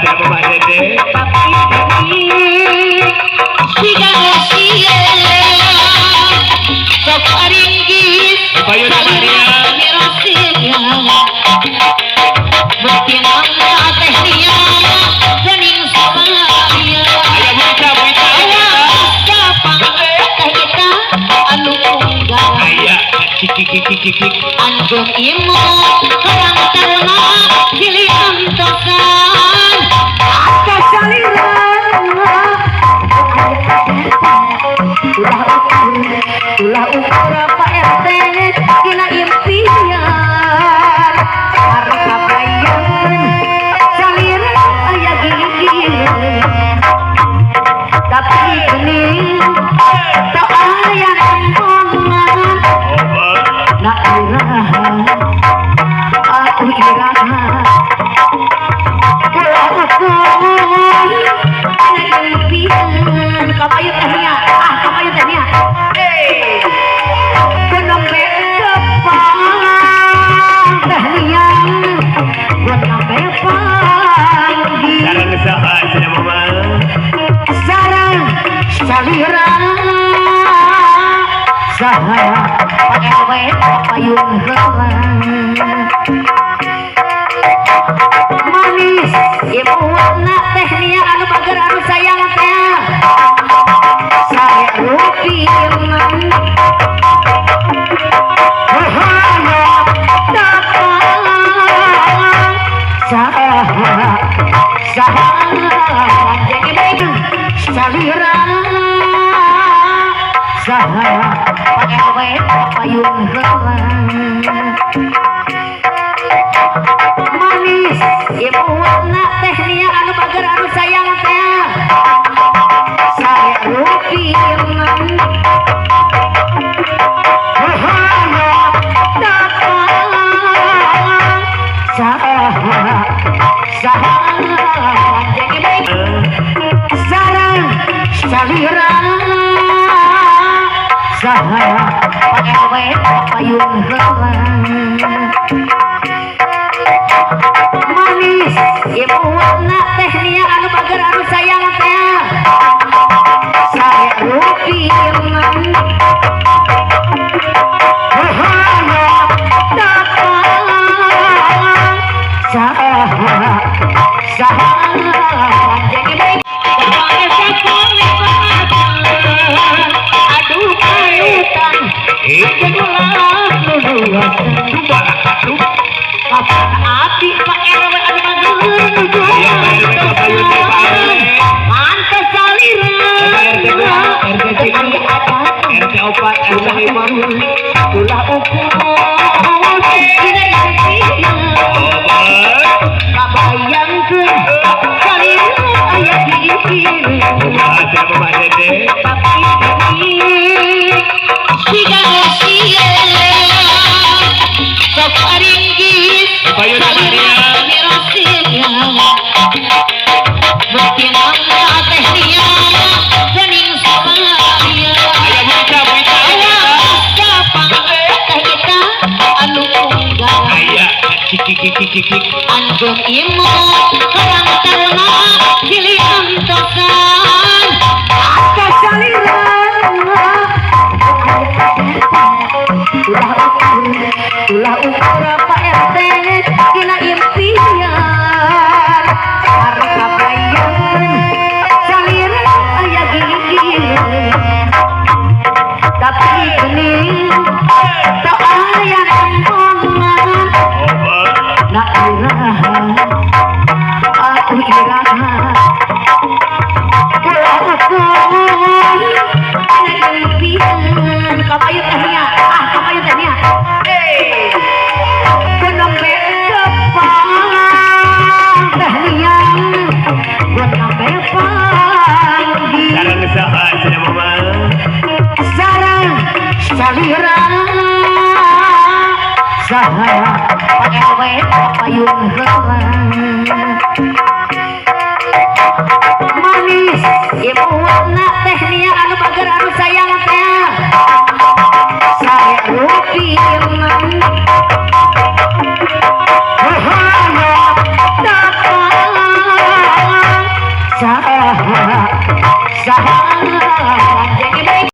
Siapa Pak Dede? Bayu Maria. Anjung imu orang terma pilih antosan ada saliran ulah ukur Pak RT kina impian harga bayan saliran ayah gigi tapi ini tak ayah empongan nak iraha aku iraha kelakuan impian kapayu tehnya kapayu tehnya kenapa kepang tehnya kenapa pagi Sarang usaha sudah mama. sarang salirang sahaya pakai payung helang manis ibu nak tehnya anu bager anu sayang teh saya rupiah pakai payung helang manis ibu nak tehnya anu bager anu sayang teh saya rupiah sarang salirang sahaya pakai payung helang manis ibu nak tehnya anu bager anu sayang teh saya rupiah api Pak RW mantes saliran RT 4 RT 5 ulah ukur kabayangkeun saliran aya gigi Siapa Pak Dede? Bayu Maria. Anjung imu orang terma pilih antosan ada saliran ulah ukur Pak RT kina impian harga bayan saliran ayah gigi tapi ini tak ayah empongan nak iraha aku iraha kelakuan impian kapayu tehnya kapayu tehnya kenapa kepang tehnya kenapa pagi Sarang usaha sudah mama. sarang salirang sahaya pakai payung helang